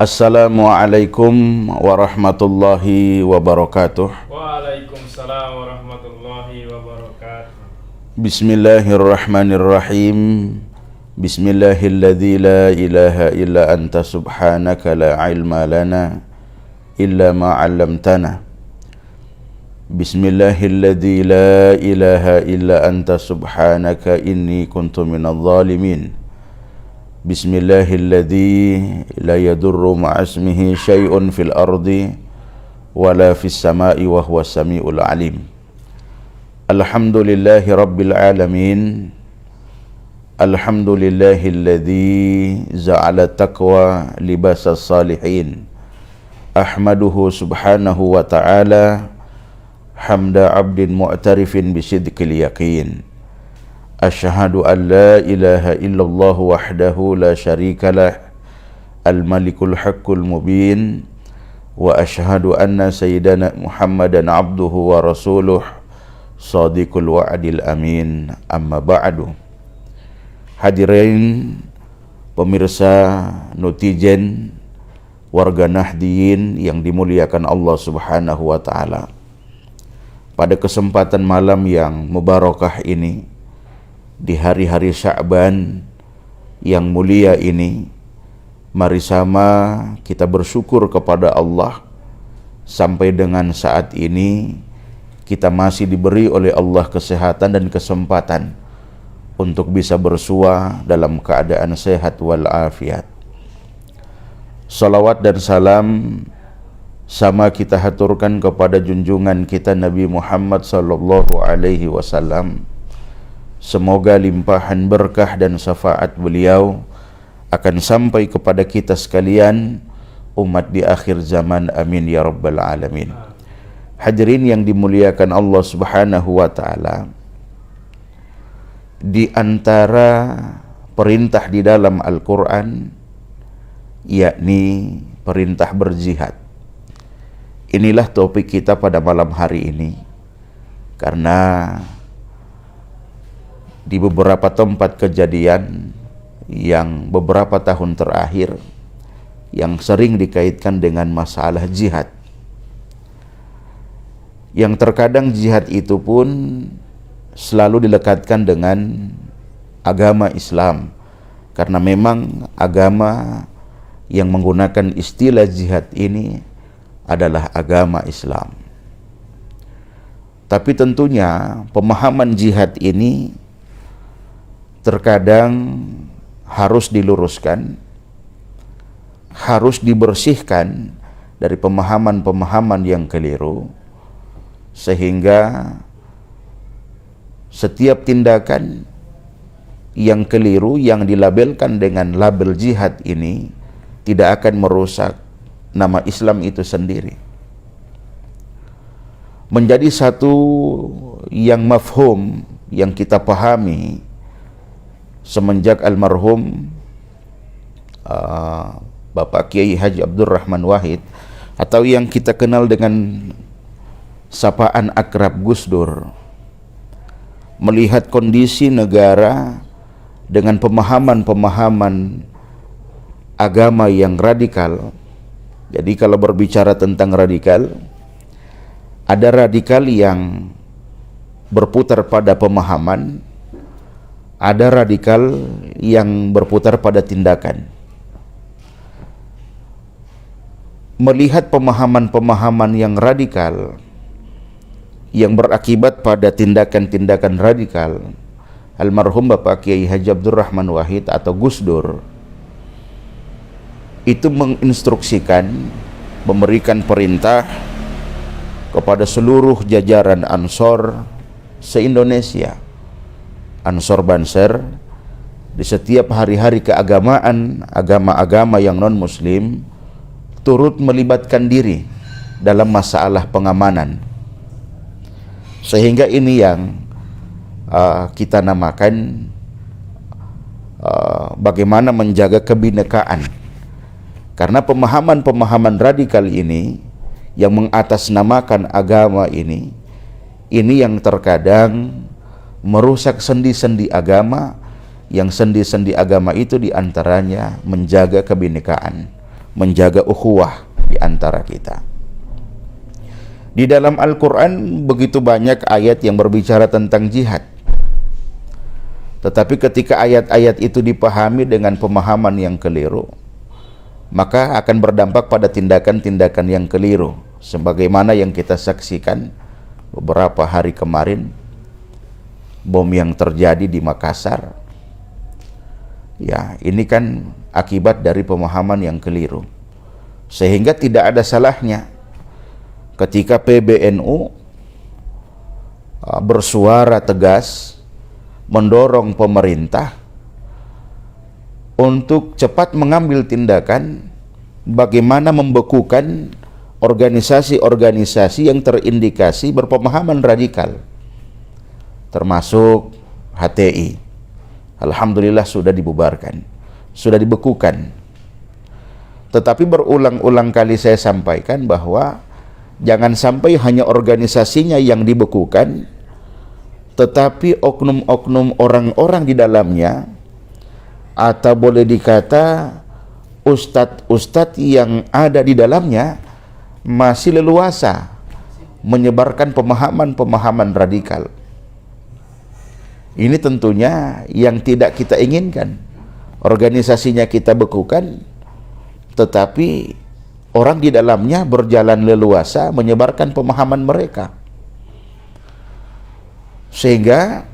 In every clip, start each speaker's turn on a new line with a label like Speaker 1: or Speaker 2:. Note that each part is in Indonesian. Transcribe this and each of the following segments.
Speaker 1: Assalamualaikum warahmatullahi wabarakatuh.
Speaker 2: Waalaikumsalam warahmatullahi wabarakatuh.
Speaker 1: Bismillahirrahmanirrahim. Bismillahilladzi la ilaha illa anta subhanaka la ilma lana illa ma 'allamtana. Bismillahilladzi la ilaha illa anta subhanaka inni kuntu minadh dhalimin. Bismillahilladzi la yadurru ma'asmihi syai'un fil ardi wala fis sama'i wa huwas sami'ul alim. Alhamdulillahi rabbil alamin. Alhamdulillahilladzi ja'ala taqwa libasas salihin. Ahmaduhu subhanahu wa ta'ala hamda 'abdin mu'tarifin bisidqil yaqin. Asyhadu an la ilaha illallah wahdahu la syarikalah al-malikul haqqul mubin wa asyhadu anna sayyidana Muhammadan abduhu wa rasuluh shadiqul wa'dil amin. Amma ba'du. Hadirin pemirsa netizen, warga Nahdiyin yang dimuliakan Allah Subhanahu wa taala. Pada kesempatan malam yang mubarakah ini, di hari-hari Sya'ban yang mulia ini, mari sama kita bersyukur kepada Allah sampai dengan saat ini kita masih diberi oleh Allah kesehatan dan kesempatan untuk bisa bersua dalam keadaan sehat walafiat. Salawat dan salam sama kita haturkan kepada junjungan kita Nabi Muhammad sallallahu alaihi wasallam. Semoga limpahan berkah dan syafaat beliau akan sampai kepada kita sekalian, umat di akhir zaman, amin ya rabbal alamin. Hadirin yang dimuliakan Allah Subhanahu wa taala, di antara perintah di dalam Al-Quran yakni perintah berjihad. Inilah topik kita pada malam hari ini, karena di beberapa tempat kejadian yang beberapa tahun terakhir yang sering dikaitkan dengan masalah jihad, yang terkadang jihad itu pun selalu dilekatkan dengan agama Islam, karena memang agama yang menggunakan istilah jihad ini adalah agama Islam. Tapi tentunya pemahaman jihad ini terkadang harus diluruskan, harus dibersihkan dari pemahaman-pemahaman yang keliru, sehingga setiap tindakan yang keliru yang dilabelkan dengan label jihad ini tidak akan merusak nama Islam itu sendiri. Menjadi satu yang mafhum, yang kita pahami semenjak almarhum Bapak Kiai Haji Abdurrahman Wahid, atau yang kita kenal dengan sapaan akrab Gus Dur, melihat kondisi negara dengan pemahaman-pemahaman agama yang radikal. Jadi kalau berbicara tentang radikal, ada radikal yang berputar pada pemahaman, ada radikal yang berputar pada tindakan. Melihat pemahaman-pemahaman yang radikal yang berakibat pada tindakan-tindakan radikal, almarhum Bapak Kiai Haji Abdurrahman Wahid atau Gus Dur itu menginstruksikan, memberikan perintah kepada seluruh jajaran Ansor se-Indonesia, Ansor Banser, di setiap hari-hari keagamaan, agama-agama yang non-muslim turut melibatkan diri dalam masalah pengamanan. Sehingga ini yang kita namakan bagaimana menjaga kebinekaan. Karena pemahaman-pemahaman radikal ini yang mengatasnamakan agama ini yang terkadang merusak sendi-sendi agama, yang sendi-sendi agama itu diantaranya menjaga kebinekaan, menjaga ukhuwah di antara kita. Di dalam Al-Quran begitu banyak ayat yang berbicara tentang jihad. Tetapi ketika ayat-ayat itu dipahami dengan pemahaman yang keliru, maka akan berdampak pada tindakan-tindakan yang keliru. Sebagaimana yang kita saksikan beberapa hari kemarin, bom yang terjadi di Makassar. Ya, ini kan akibat dari pemahaman yang keliru. Sehingga tidak ada salahnya ketika PBNU bersuara tegas mendorong pemerintah untuk cepat mengambil tindakan bagaimana membekukan organisasi-organisasi yang terindikasi berpemahaman radikal, termasuk HTI. Alhamdulillah sudah dibubarkan, sudah dibekukan. Tetapi berulang-ulang kali saya sampaikan bahwa jangan sampai hanya organisasinya yang dibekukan, tetapi oknum-oknum orang-orang di dalamnya, atau boleh dikata ustadz-ustadz yang ada di dalamnya masih leluasa menyebarkan pemahaman-pemahaman radikal. Ini tentunya yang tidak kita inginkan. Organisasinya kita bekukan, tetapi orang di dalamnya berjalan leluasa menyebarkan pemahaman mereka. Sehingga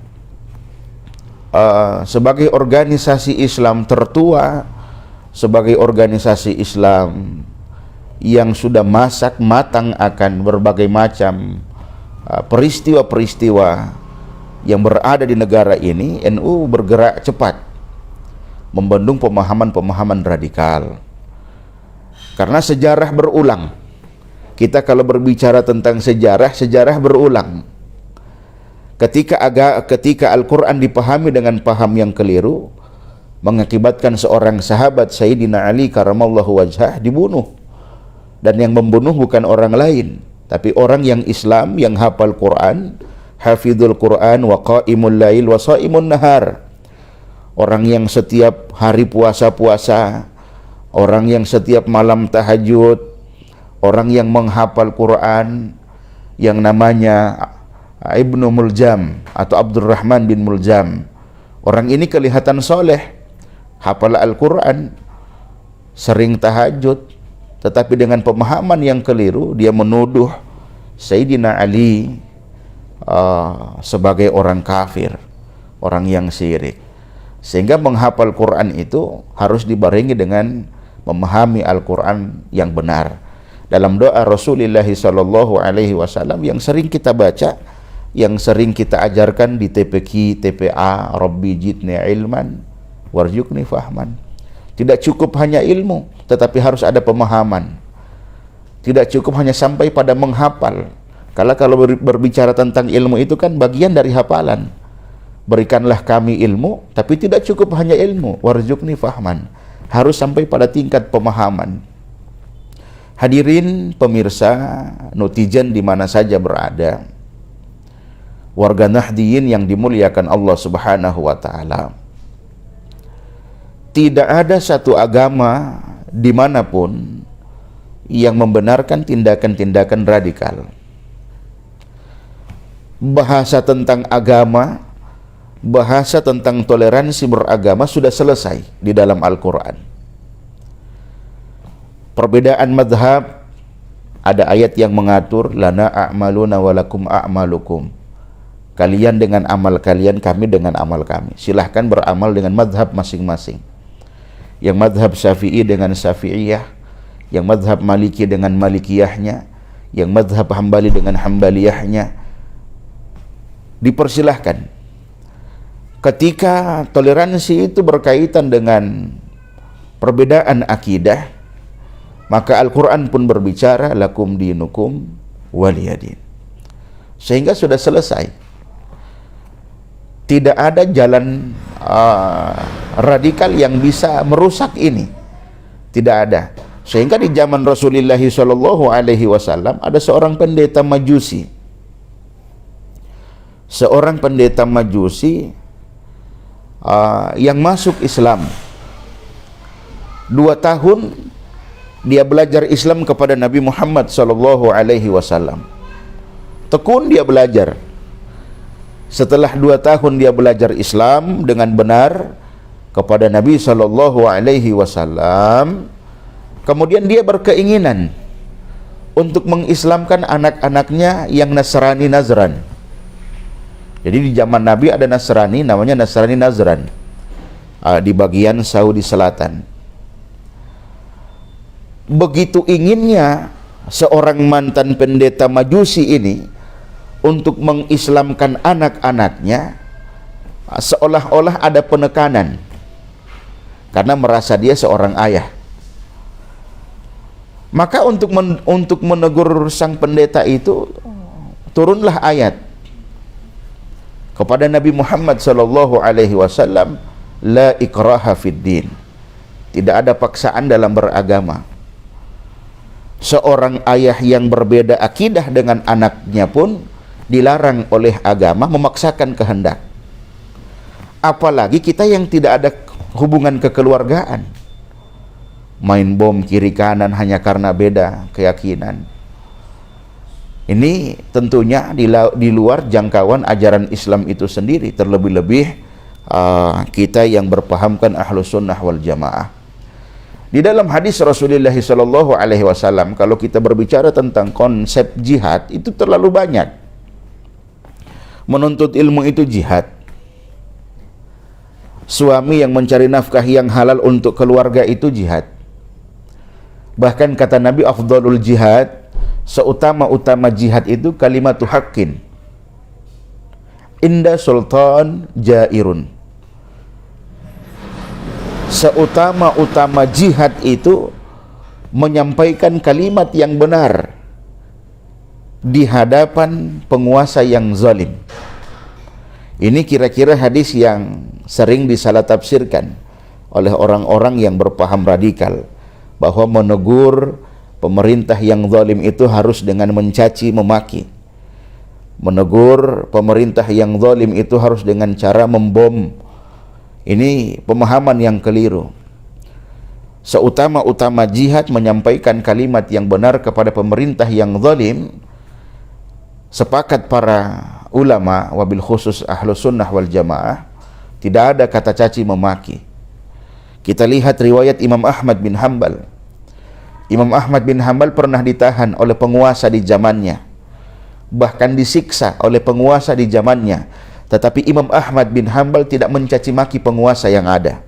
Speaker 1: sebagai organisasi Islam tertua, sebagai organisasi Islam yang sudah matang akan berbagai macam peristiwa-peristiwa yang berada di negara ini, NU bergerak cepat membendung pemahaman-pemahaman radikal. Karena sejarah berulang. Kita kalau berbicara tentang sejarah, sejarah berulang. Ketika Al-Quran dipahami dengan paham yang keliru, mengakibatkan seorang sahabat Sayyidina Ali karamallahu wajhah dibunuh. Dan yang membunuh bukan orang lain, tapi orang yang Islam, yang hafal Quran, hafidhul Quran, wa qaimul lail wa shaimun nahar. Orang yang setiap hari puasa-puasa, orang yang setiap malam tahajud, orang yang menghafal Quran, yang namanya Ibnu Muljam atau Abdurrahman bin Muljam. Orang ini kelihatan soleh, hafal Al-Quran, sering tahajud, tetapi dengan pemahaman yang keliru dia menuduh Sayyidina Ali sebagai orang kafir, orang yang syirik. Sehingga menghafal Quran itu harus dibarengi dengan memahami Al-Quran yang benar. Dalam doa Rasulullah SAW yang sering kita baca, yang sering kita ajarkan di TPQ, TPA, Rabbi jidni ilman warzuqni fahman. Tidak cukup hanya ilmu, tetapi harus ada pemahaman. Tidak cukup hanya sampai pada menghafal. Kalau berbicara tentang ilmu itu kan bagian dari hafalan. Berikanlah kami ilmu, tapi tidak cukup hanya ilmu, warzuqni fahman. Harus sampai pada tingkat pemahaman. Hadirin pemirsa, netizen di mana saja berada, warga Nahdiyin yang dimuliakan Allah Subhanahu wa taala. Tidak ada satu agama dimanapun yang membenarkan tindakan-tindakan radikal. Bahasa tentang agama, bahasa tentang toleransi beragama sudah selesai di dalam Al-Quran. Perbedaan madhab, ada ayat yang mengatur lana a'maluna walakum a'malukum. Kalian dengan amal kalian, kami dengan amal kami. Silahkan beramal dengan madhab masing-masing. Yang madhab Syafi'i dengan Syafi'iyah, yang madhab Maliki dengan Malikiyahnya, yang madhab Hambali dengan Hambaliyahnya. Dipersilahkan. Ketika toleransi itu berkaitan dengan perbedaan akidah, maka Al-Quran pun berbicara lakum dinukum waliyadin. Sehingga sudah selesai. Tidak ada jalan radikal yang bisa merusak ini. Tidak ada. Sehingga di zaman Rasulullah SAW ada seorang pendeta Majusi. Seorang pendeta Majusi yang masuk Islam 2 tahun dia belajar Islam kepada Nabi Muhammad sallallahu alaihi wasallam. Tekun dia belajar. Setelah 2 tahun dia belajar Islam dengan benar kepada Nabi sallallahu alaihi wasallam, kemudian dia berkeinginan untuk mengislamkan anak-anaknya yang Nasrani Nazran. Jadi di zaman Nabi ada Nasrani, namanya Nasrani Nazran, di bagian Saudi Selatan. Begitu inginnya seorang mantan pendeta Majusi ini untuk mengislamkan anak-anaknya, seolah-olah ada penekanan karena merasa dia seorang ayah. Maka untuk menegur sang pendeta itu, turunlah ayat kepada Nabi Muhammad sallallahu alaihi wasallam, la ikraha fid din. Tidak ada paksaan dalam beragama. Seorang ayah yang berbeda akidah dengan anaknya pun dilarang oleh agama memaksakan kehendak. Apalagi kita yang tidak ada hubungan kekeluargaan, main bom kiri kanan hanya karena beda keyakinan. Ini tentunya di luar jangkauan ajaran Islam itu sendiri, terlebih-lebih kita yang berpahamkan Ahlus Sunnah wal Jamaah. Di dalam hadis Rasulullah sallallahu alaihi wasallam, kalau kita berbicara tentang konsep jihad, itu terlalu banyak. Menuntut ilmu itu jihad. Suami yang mencari nafkah yang halal untuk keluarga itu jihad. Bahkan kata Nabi, afdalul jihad, seutama-utama jihad itu kalimatu haqqin inda sultan jairun. Seutama-utama jihad itu menyampaikan kalimat yang benar di hadapan penguasa yang zalim. Ini kira-kira hadis yang sering disalah tafsirkan oleh orang-orang yang berpaham radikal, bahwa menegur pemerintah yang zalim itu harus dengan mencaci memaki. Menegur pemerintah yang zalim itu harus dengan cara membom. Ini pemahaman yang keliru. Seutama-utama jihad menyampaikan kalimat yang benar kepada pemerintah yang zalim. Sepakat para ulama, wabil khusus Ahlus Sunnah wal Jamaah, tidak ada kata caci memaki. Kita lihat riwayat Imam Ahmad bin Hanbal. Imam Ahmad bin Hanbal pernah ditahan oleh penguasa di zamannya, bahkan disiksa oleh penguasa di zamannya. Tetapi Imam Ahmad bin Hanbal tidak mencaci maki penguasa yang ada.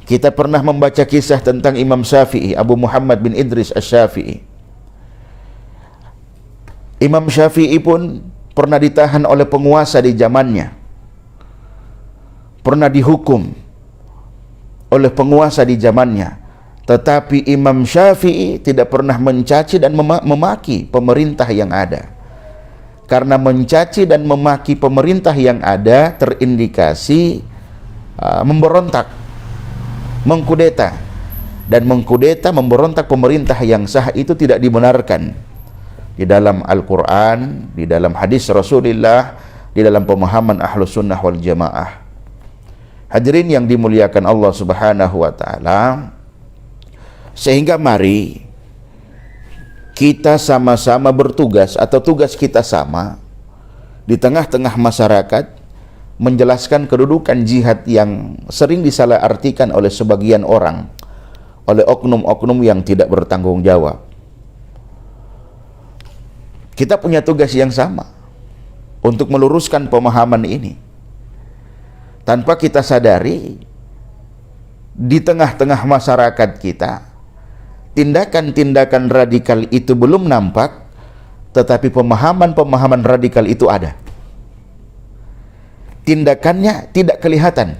Speaker 1: Kita pernah membaca kisah tentang Imam Syafi'i, Abu Muhammad bin Idris Asy-Syafi'i. Imam Syafi'i pun pernah ditahan oleh penguasa di zamannya. Pernah dihukum oleh penguasa di zamannya. Tetapi Imam Syafi'i tidak pernah mencaci dan memaki pemerintah yang ada. Karena mencaci dan memaki pemerintah yang ada terindikasi memberontak, mengkudeta. Dan mengkudeta, memberontak pemerintah yang sah itu tidak dibenarkan di dalam Al-Quran, di dalam hadis Rasulullah, di dalam pemahaman Ahlus Sunnah wal Jamaah. Hadirin yang dimuliakan Allah Subhanahu wa ta'ala, sehingga mari kita sama-sama bertugas, atau tugas kita sama di tengah-tengah masyarakat, menjelaskan kedudukan jihad yang sering disalahartikan oleh sebagian orang, oleh oknum-oknum yang tidak bertanggung jawab. Kita punya tugas yang sama untuk meluruskan pemahaman ini. Tanpa kita sadari, di tengah-tengah masyarakat kita, tindakan-tindakan radikal itu belum nampak, tetapi pemahaman-pemahaman radikal itu ada. Tindakannya tidak kelihatan,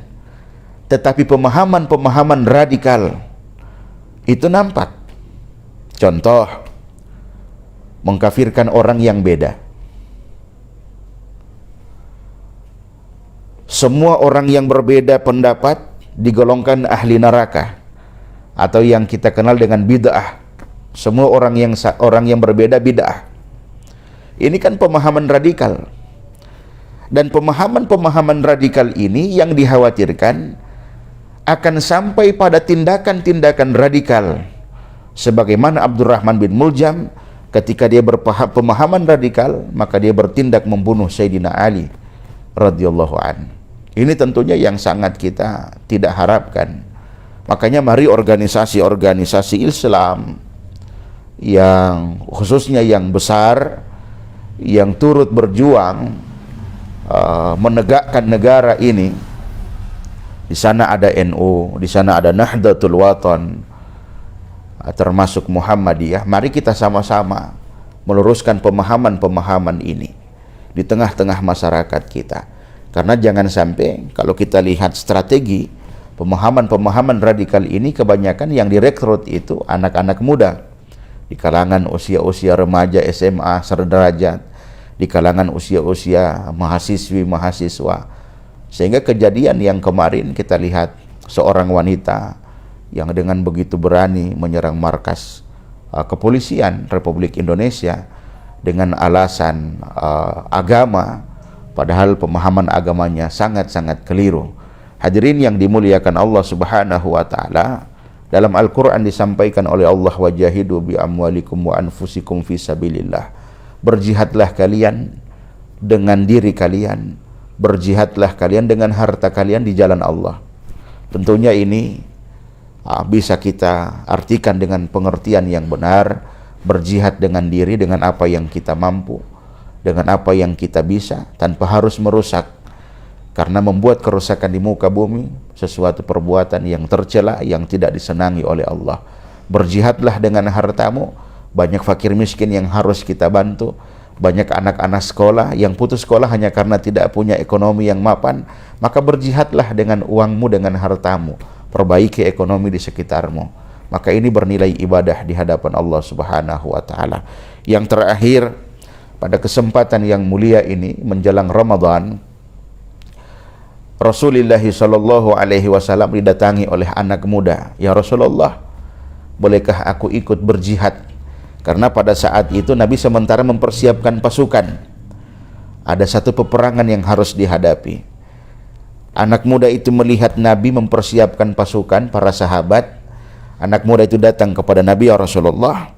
Speaker 1: tetapi pemahaman-pemahaman radikal itu nampak. Contoh, mengkafirkan orang yang beda. Semua orang yang berbeda pendapat digolongkan ahli neraka, atau yang kita kenal dengan bid'ah. Semua orang yang berbeda bid'ah. Ini kan pemahaman radikal. Dan pemahaman-pemahaman radikal ini yang dikhawatirkan akan sampai pada tindakan-tindakan radikal. Sebagaimana Abdurrahman bin Muljam, ketika dia berpemahaman radikal, maka dia bertindak membunuh Sayyidina Ali radhiyallahu an. Ini tentunya yang sangat kita tidak harapkan. Makanya mari organisasi-organisasi Islam yang khususnya yang besar, yang turut berjuang menegakkan negara ini. Di sana ada NU, di sana ada Nahdlatul Wathon, termasuk Muhammadiyah. Mari kita sama-sama meluruskan pemahaman-pemahaman ini di tengah-tengah masyarakat kita. Karena jangan sampai kalau kita lihat strategi pemahaman-pemahaman radikal ini, kebanyakan yang direkrut itu anak-anak muda di kalangan usia-usia remaja, SMA, sederajat, di kalangan usia-usia mahasiswa. Sehingga kejadian yang kemarin kita lihat seorang wanita yang dengan begitu berani menyerang markas kepolisian Republik Indonesia dengan alasan agama, padahal pemahaman agamanya sangat-sangat keliru. Hadirin yang dimuliakan Allah Subhanahu wa taala, dalam Al-Qur'an disampaikan oleh Allah, wajahidu bi amwalikum wa anfusikum fi sabilillah. Berjihadlah kalian dengan diri kalian, berjihadlah kalian dengan harta kalian di jalan Allah. Tentunya ini bisa kita artikan dengan pengertian yang benar, berjihad dengan diri, dengan apa yang kita mampu, dengan apa yang kita bisa, tanpa harus merusak. Karena membuat kerusakan di muka bumi sesuatu perbuatan yang tercela, yang tidak disenangi oleh Allah. Berjihadlah dengan hartamu. Banyak fakir miskin yang harus kita bantu, banyak anak-anak sekolah yang putus sekolah hanya karena tidak punya ekonomi yang mapan. Maka berjihadlah dengan uangmu, dengan hartamu, perbaiki ekonomi di sekitarmu. Maka ini bernilai ibadah di hadapan Allah Subhanahu wa taala. Yang terakhir, pada kesempatan yang mulia ini menjelang Ramadan, Rasulullah sallallahu alaihi wasallam didatangi oleh anak muda. Ya Rasulullah, bolehkah aku ikut berjihad? Karena pada saat itu Nabi sementara mempersiapkan pasukan. Ada satu peperangan yang harus dihadapi. Anak muda itu melihat Nabi mempersiapkan pasukan, para sahabat. Anak muda itu datang kepada Nabi, ya Rasulullah,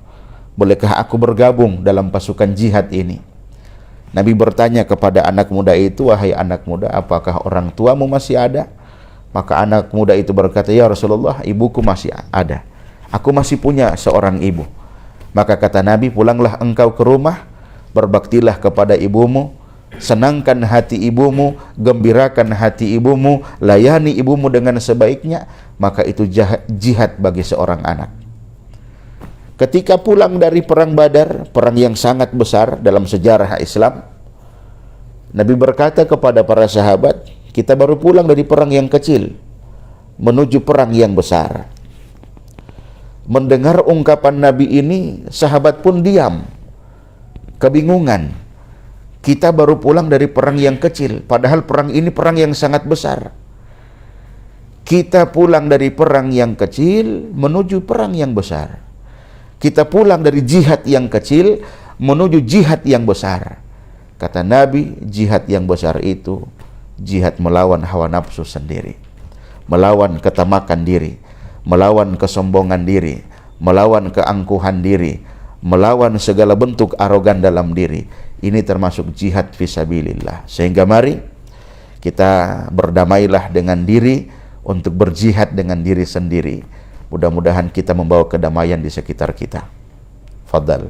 Speaker 1: bolehkah aku bergabung dalam pasukan jihad ini? Nabi bertanya kepada anak muda itu, wahai anak muda, apakah orang tuamu masih ada? Maka anak muda itu berkata, ya Rasulullah, ibuku masih ada. Aku masih punya seorang ibu. Maka kata Nabi, pulanglah engkau ke rumah, berbaktilah kepada ibumu, senangkan hati ibumu, gembirakan hati ibumu, layani ibumu dengan sebaiknya, maka itu jihad bagi seorang anak. Ketika pulang dari perang Badar, perang yang sangat besar dalam sejarah Islam, Nabi berkata kepada para sahabat, kita baru pulang dari perang yang kecil menuju perang yang besar. Mendengar ungkapan Nabi ini, sahabat pun diam, kebingungan. Kita baru pulang dari perang yang kecil, padahal perang ini perang yang sangat besar. Kita pulang dari perang yang kecil menuju perang yang besar. Kita pulang dari jihad yang kecil menuju jihad yang besar. Kata Nabi, jihad yang besar itu jihad melawan hawa nafsu sendiri, melawan ketamakan diri, melawan kesombongan diri, melawan keangkuhan diri, melawan segala bentuk arogan dalam diri. Ini termasuk jihad fisabilillah. Sehingga mari kita berdamailah dengan diri untuk berjihad dengan diri sendiri. Mudah-mudahan kita membawa kedamaian di sekitar kita. Fadal.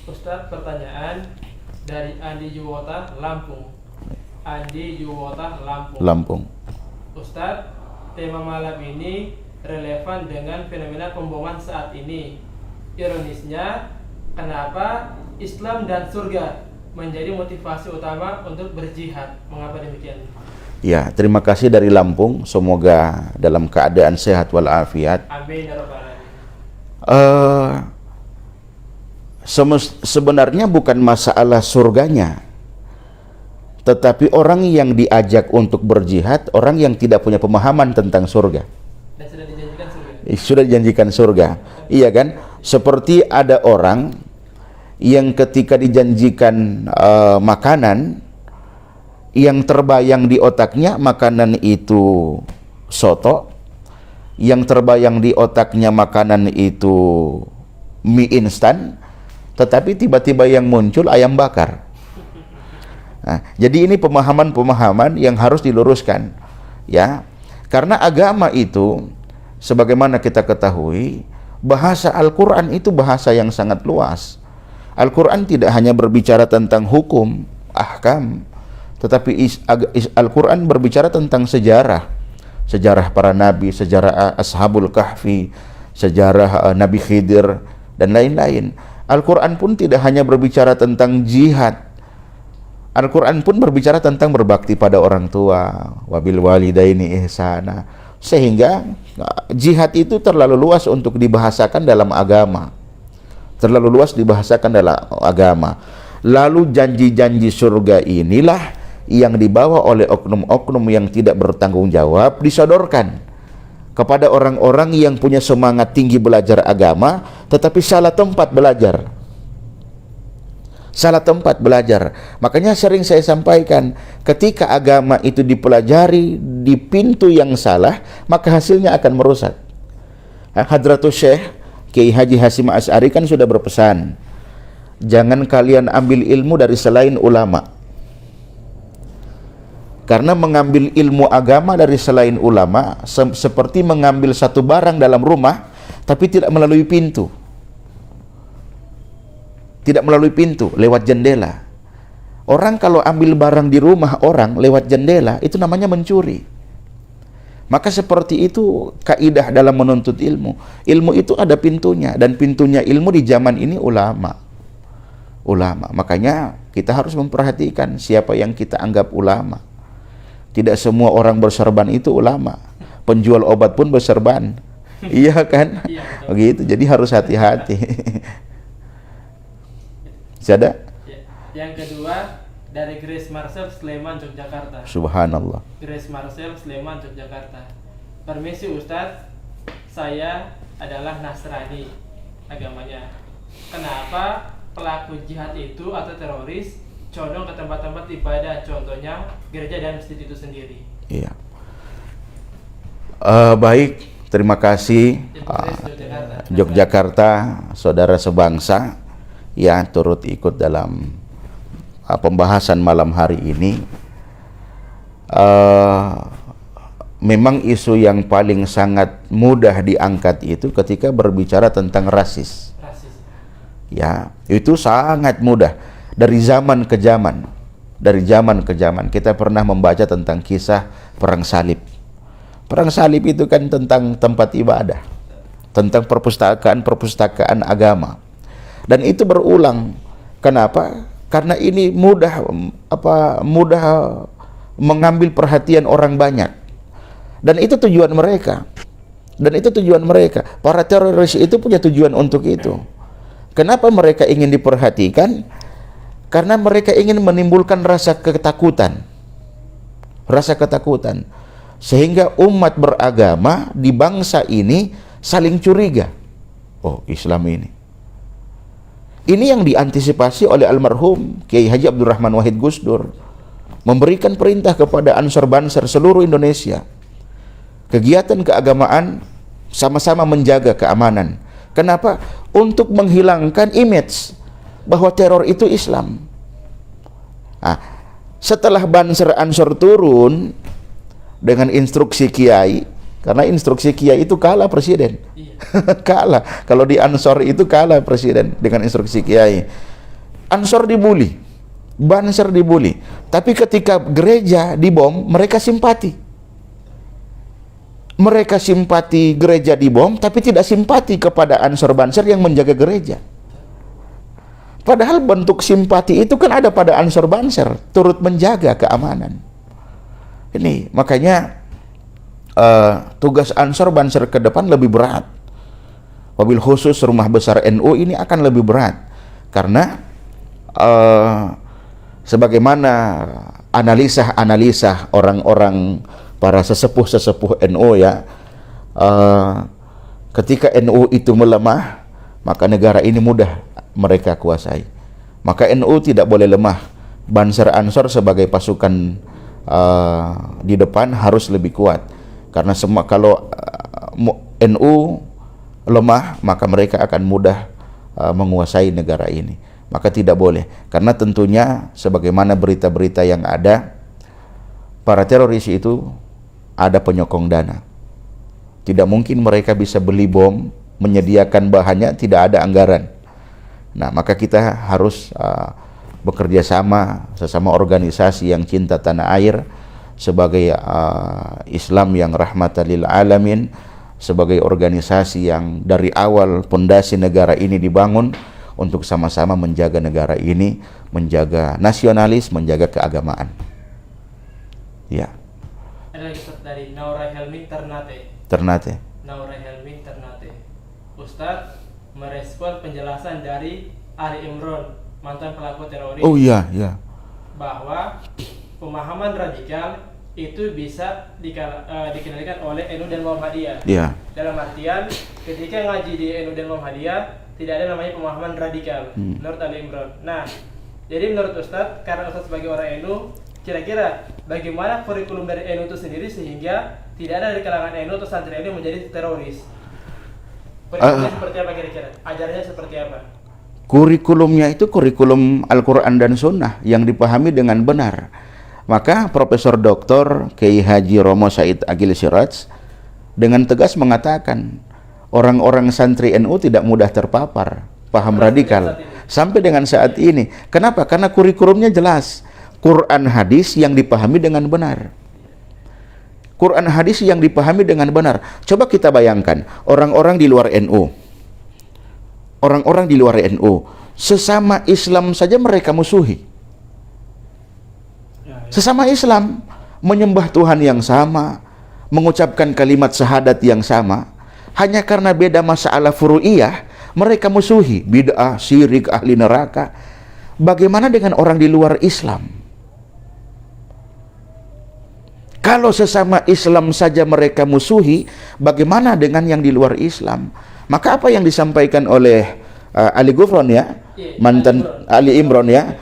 Speaker 2: Ustadz, pertanyaan dari Andi Juwota, Lampung. Andi Juwota,
Speaker 1: Lampung.
Speaker 2: Ustadz, tema malam ini relevan dengan fenomena pemboman saat ini. Ironisnya, kenapa Islam dan surga menjadi motivasi utama untuk berjihad? Mengapa demikian?
Speaker 1: Ya, terima kasih dari Lampung. Semoga dalam keadaan sehat walafiat.
Speaker 2: Amin ya rabbal alamin.
Speaker 1: Sebenarnya bukan masalah surganya, tetapi orang yang diajak untuk berjihad, orang yang tidak punya pemahaman tentang surga.
Speaker 2: Dan sudah dijanjikan surga.
Speaker 1: Sudah dijanjikan surga. Iya kan? Seperti ada orang yang ketika dijanjikan makanan, yang terbayang di otaknya makanan itu soto, yang terbayang di otaknya makanan itu mie instan, tetapi tiba-tiba yang muncul ayam bakar. Nah, jadi ini pemahaman-pemahaman yang harus diluruskan, ya. Karena agama itu, sebagaimana kita ketahui, bahasa Al-Quran itu bahasa yang sangat luas. Al-Quran tidak hanya berbicara tentang hukum, ahkam, tetapi Al-Quran berbicara tentang sejarah. Sejarah para nabi, sejarah Ashabul Kahfi, sejarah Nabi Khidir, dan lain-lain. Al-Quran pun tidak hanya berbicara tentang jihad. Al-Quran pun berbicara tentang berbakti pada orang tua, wabil walidaini ihsana. Sehingga jihad itu terlalu luas untuk dibahasakan dalam agama. Terlalu luas dibahasakan dalam agama. Lalu janji-janji surga inilah yang dibawa oleh oknum-oknum yang tidak bertanggung jawab disodorkan kepada orang-orang yang punya semangat tinggi belajar agama, tetapi salah tempat belajar. Salah tempat belajar. Makanya sering saya sampaikan, ketika agama itu dipelajari di pintu yang salah, maka hasilnya akan merusak. Hadratus Syekh Kiai Haji Hasyim Asy'ari kan sudah berpesan, jangan kalian ambil ilmu dari selain ulama. Karena mengambil ilmu agama dari selain ulama seperti mengambil satu barang dalam rumah tapi tidak melalui pintu. Tidak melalui pintu, lewat jendela. Orang kalau ambil barang di rumah orang lewat jendela, itu namanya mencuri. Maka seperti itu kaidah dalam menuntut ilmu. Ilmu itu ada pintunya, dan pintunya ilmu di zaman ini ulama. Ulama. Makanya kita harus memperhatikan siapa yang kita anggap ulama. Tidak semua orang berserban itu ulama. Penjual obat pun berserban. Iya kan? Iya, begitu. Jadi harus hati-hati. Ada?
Speaker 2: Yang kedua dari Grace Marcel Sleman Yogyakarta.
Speaker 1: Subhanallah.
Speaker 2: Grace Marcel Sleman Yogyakarta. Permisi Ustadz, saya adalah Nasrani agamanya. Kenapa pelaku jihad itu atau teroris condong ke tempat-tempat ibadah, contohnya gereja dan masjid itu sendiri?
Speaker 1: Iya. Baik, terima kasih Yogyakarta, saudara sebangsa yang turut ikut dalam pembahasan malam hari ini. Memang isu yang paling sangat mudah diangkat itu ketika berbicara tentang rasis. Ya, itu sangat mudah dari zaman ke zaman. Dari zaman ke zaman kita pernah membaca tentang kisah perang salib. Perang salib itu kan tentang tempat ibadah, tentang perpustakaan agama. Dan itu berulang. Kenapa? Karena ini mudah mengambil perhatian orang banyak. Dan itu tujuan mereka. Para teroris itu punya tujuan untuk itu. Kenapa mereka ingin diperhatikan? Karena mereka ingin menimbulkan rasa ketakutan. Sehingga umat beragama di bangsa ini saling curiga. Oh, Islam ini. Ini yang diantisipasi oleh almarhum Kiai Haji Abdurrahman Wahid Gusdur, memberikan perintah kepada Ansor Banser seluruh Indonesia. Kegiatan keagamaan sama-sama menjaga keamanan. Kenapa? Untuk menghilangkan image bahwa teror itu Islam. Nah, setelah Banser Ansor turun dengan instruksi Kiai, karena instruksi Kiai itu kalah presiden. Kalah. Kalau di Ansor itu kalah presiden dengan instruksi Kiai. Ansor dibully, Banser dibully. Tapi ketika gereja dibom, mereka simpati. Mereka simpati gereja dibom, tapi tidak simpati kepada Ansor Banser yang menjaga gereja. Padahal bentuk simpati itu kan ada pada Ansor Banser, turut menjaga keamanan. Ini makanya tugas Ansor Banser ke depan lebih berat. Wabil khusus rumah besar NU ini akan lebih berat karena sebagaimana analisa orang-orang para sesepuh NU ya, ketika NU itu melemah maka negara ini mudah mereka kuasai. Maka NU tidak boleh lemah. Banser Ansor sebagai pasukan di depan harus lebih kuat. Karena semua kalau NU lemah, maka mereka akan mudah menguasai negara ini. Maka tidak boleh, karena tentunya sebagaimana berita-berita yang ada, para teroris itu ada penyokong dana. Tidak mungkin mereka bisa beli bom, menyediakan bahannya, tidak ada anggaran. Nah, maka kita harus bekerja sama sesama organisasi yang cinta tanah air, sebagai Islam yang rahmatan lil alamin, sebagai organisasi yang dari awal pondasi negara ini dibangun untuk sama-sama menjaga negara ini, menjaga nasionalis, menjaga keagamaan. Ya.
Speaker 2: Ada lagi dari Naura Helmi Ternate. Naura Helmi Ternate. Ustadz merespon penjelasan dari Ali Imron, mantan pelaku teroris.
Speaker 1: Oh iya, iya.
Speaker 2: Bahwa pemahaman radikal itu bisa dikendalikan oleh NU dan Muhammadiyah.
Speaker 1: Iya.
Speaker 2: Dalam artian ketika ngaji di NU dan Muhammadiyah tidak ada namanya pemahaman radikal menurut Ali Imron. Nah, jadi menurut Ustadz, karena Ustadz sebagai orang NU, kira-kira bagaimana kurikulum dari NU itu sendiri sehingga tidak ada dari kalangan NU atau santri NU menjadi teroris? Kurikulumnya seperti apa kira-kira? Ajarannya seperti apa?
Speaker 1: Kurikulumnya itu kurikulum Al-Quran dan Sunnah yang dipahami dengan benar. Maka Profesor Dr. Kiai Haji Romo Said Agil Siraj dengan tegas mengatakan orang-orang santri NU tidak mudah terpapar paham radikal sampai dengan saat ini. Kenapa? Karena kurikulumnya jelas, Quran hadis yang dipahami dengan benar. Quran hadis yang dipahami dengan benar. Coba kita bayangkan orang-orang di luar NU, orang-orang di luar NU sesama Islam saja mereka musuhi. Sesama Islam menyembah Tuhan yang sama, mengucapkan kalimat syahadat yang sama, hanya karena beda masalah furu'iyah mereka musuhi, bid'ah, syirik, ahli neraka. Bagaimana dengan orang di luar Islam? Kalau sesama Islam saja mereka musuhi, bagaimana dengan yang di luar Islam? Maka apa yang disampaikan oleh Ali Gufron ya, mantan Ali Imron ya,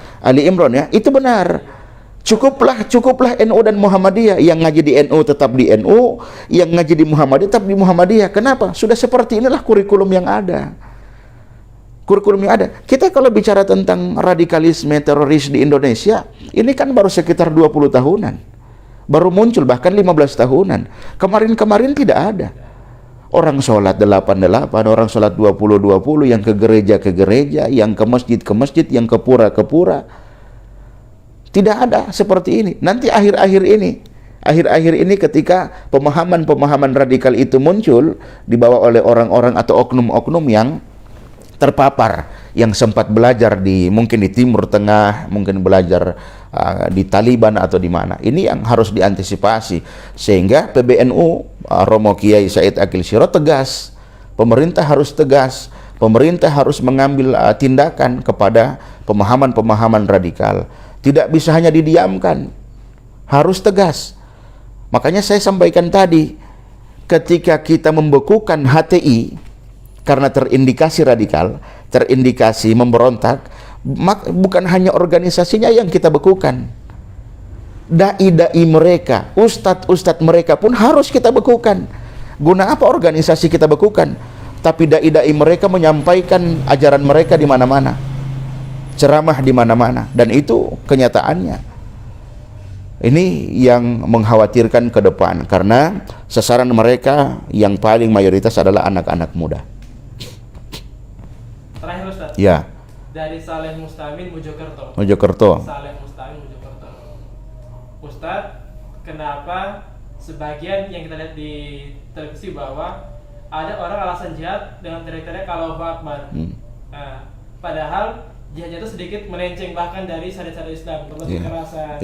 Speaker 1: itu benar. Cukuplah NU dan Muhammadiyah. Yang ngaji di NU tetap di NU, yang ngaji di Muhammadiyah tetap di Muhammadiyah. Kenapa? Sudah seperti inilah kurikulum yang ada. Kurikulum yang ada. Kita kalau bicara tentang radikalisme teroris di Indonesia, ini kan baru sekitar 20 tahunan. Baru muncul, bahkan 15 tahunan. Kemarin-kemarin tidak ada. Orang sholat 88, orang sholat 20-20, yang ke gereja, yang ke masjid, yang ke pura. Tidak ada seperti ini. Nanti akhir-akhir ini ketika pemahaman-pemahaman radikal itu muncul, dibawa oleh orang-orang atau oknum-oknum yang terpapar, yang sempat belajar mungkin di Timur Tengah, mungkin belajar di Taliban atau di mana. Ini yang harus diantisipasi, sehingga PBNU Romo Kiai Said Agil Siraj tegas. Pemerintah harus tegas. Pemerintah harus mengambil tindakan kepada pemahaman-pemahaman radikal. Tidak bisa hanya didiamkan, harus tegas. Makanya saya sampaikan tadi, ketika kita membekukan HTI karena terindikasi radikal, terindikasi memberontak, bukan hanya organisasinya yang kita bekukan, dai-dai mereka, ustadz-ustadz mereka pun harus kita bekukan. Guna apa organisasi kita bekukan? Tapi dai-dai mereka menyampaikan ajaran mereka di mana-mana, ceramah di mana-mana, dan itu kenyataannya. Ini yang mengkhawatirkan ke depan, karena sasaran mereka yang paling mayoritas adalah anak-anak muda.
Speaker 2: Terakhir Ustaz.
Speaker 1: Ya.
Speaker 2: Dari Saleh Mustamin Mojokerto. Saleh Mustamin Mojokerto. Ustaz, kenapa sebagian yang kita lihat di televisi bahwa ada orang alasan jihad dengan teriak-teriak Allahu Akbar. Nah, padahal jihadnya itu sedikit melenceng bahkan dari syariat-syariat Islam, termasuk kekerasan.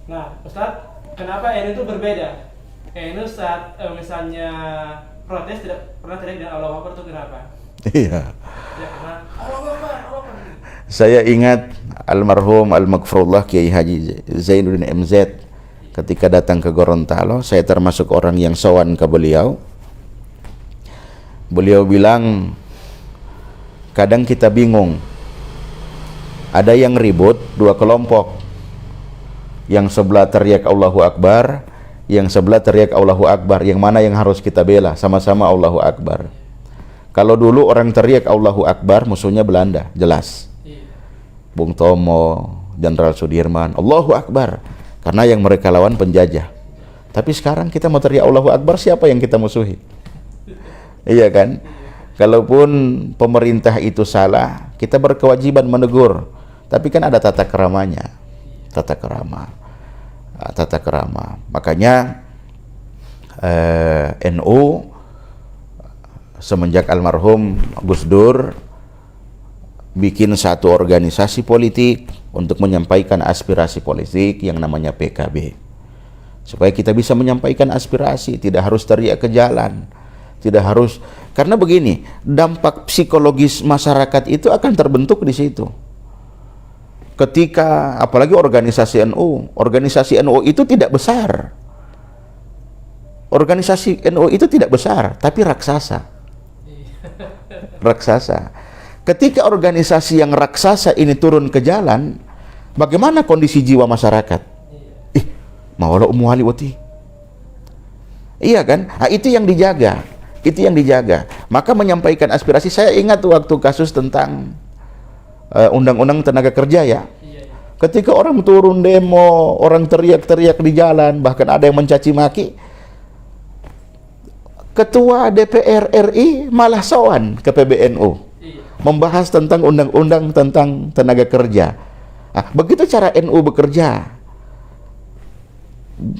Speaker 2: Nah, Ustadz, kenapa NU itu berbeda? NU saat misalnya protes tidak pernah teriak dengan Allahu Akbar, itu kenapa?
Speaker 1: Iya.
Speaker 2: Ya, karena Allahu Akbar.
Speaker 1: Saya ingat almarhum Al-Maghfurullah Kiai Haji Zainuddin MZ ketika datang ke Gorontalo. Saya termasuk orang yang sowan ke beliau. Beliau bilang, kadang kita bingung. Ada yang ribut, dua kelompok. Yang sebelah teriak Allahu Akbar, yang sebelah teriak Allahu Akbar, yang mana yang harus kita bela? Sama-sama Allahu Akbar. Kalau dulu orang teriak Allahu Akbar, musuhnya Belanda, jelas. Bung Tomo, Jenderal Sudirman, Allahu Akbar, karena yang mereka lawan penjajah. Tapi sekarang kita mau teriak Allahu Akbar, siapa yang kita musuhi? Iya kan? Kalaupun pemerintah itu salah, kita berkewajiban menegur. Tapi kan ada tata keramanya. Tata kerama. Makanya NU semenjak almarhum Gus Dur bikin satu organisasi politik untuk menyampaikan aspirasi politik yang namanya PKB. Supaya kita bisa menyampaikan aspirasi, tidak harus teriak ke jalan. Tidak harus, karena begini, dampak psikologis masyarakat itu akan terbentuk di situ. Ketika apalagi organisasi NU itu tidak besar. Organisasi NU itu tidak besar, tapi raksasa. Raksasa. Ketika organisasi yang raksasa ini turun ke jalan, bagaimana kondisi jiwa masyarakat? Mawala umuhaliwati. Iya kan? Nah, itu yang dijaga. Itu yang dijaga. Maka menyampaikan aspirasi, saya ingat waktu kasus tentang undang-undang tenaga kerja ya. Ketika orang turun demo, orang teriak-teriak di jalan, bahkan ada yang mencaci maki, Ketua DPR RI malah sowan ke PBNU membahas tentang undang-undang tentang tenaga kerja. Nah, begitu cara NU bekerja,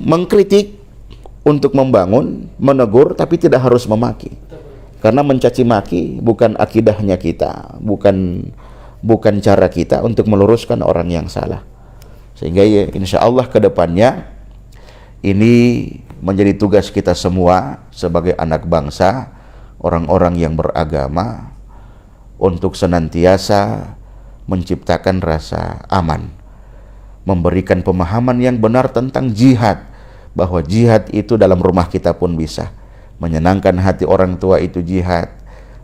Speaker 1: mengkritik untuk membangun, menegur, tapi tidak harus memaki. Karena mencaci maki bukan akidahnya kita, bukan cara kita untuk meluruskan orang yang salah. Sehingga ya, insya Allah ke depannya ini menjadi tugas kita semua sebagai anak bangsa, orang-orang yang beragama, untuk senantiasa menciptakan rasa aman, memberikan pemahaman yang benar tentang jihad, bahwa jihad itu dalam rumah kita pun bisa. Menyenangkan hati orang tua itu jihad,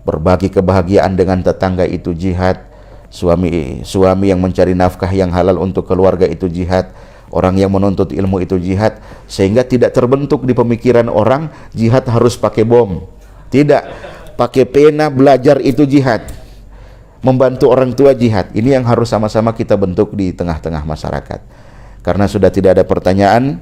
Speaker 1: berbagi kebahagiaan dengan tetangga itu jihad, suami yang mencari nafkah yang halal untuk keluarga itu jihad, orang yang menuntut ilmu itu jihad. Sehingga tidak terbentuk di pemikiran orang jihad harus pakai bom. Tidak, pakai pena belajar itu jihad, membantu orang tua jihad. Ini yang harus sama-sama kita bentuk di tengah-tengah masyarakat. Karena sudah tidak ada pertanyaan,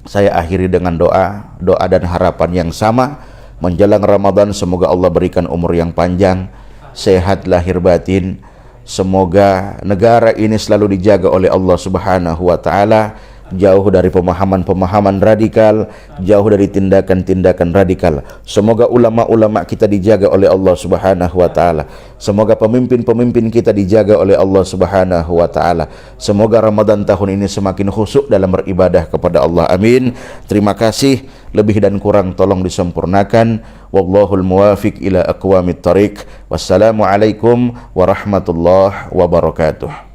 Speaker 1: saya akhiri dengan doa dan harapan yang sama. Menjelang Ramadan, semoga Allah berikan umur yang panjang, sehat lahir batin. Semoga negara ini selalu dijaga oleh Allah Subhanahu wa taala, jauh dari pemahaman-pemahaman radikal, jauh dari tindakan-tindakan radikal. Semoga ulama-ulama kita dijaga oleh Allah Subhanahu wa taala. Semoga pemimpin-pemimpin kita dijaga oleh Allah Subhanahu wa taala. Semoga Ramadan tahun ini semakin khusyuk dalam beribadah kepada Allah. Amin. Terima kasih. Lebih dan kurang tolong disempurnakan. Wallahul muwafiq ila aqwamit thariq. Wassalamualaikum warahmatullahi wabarakatuh.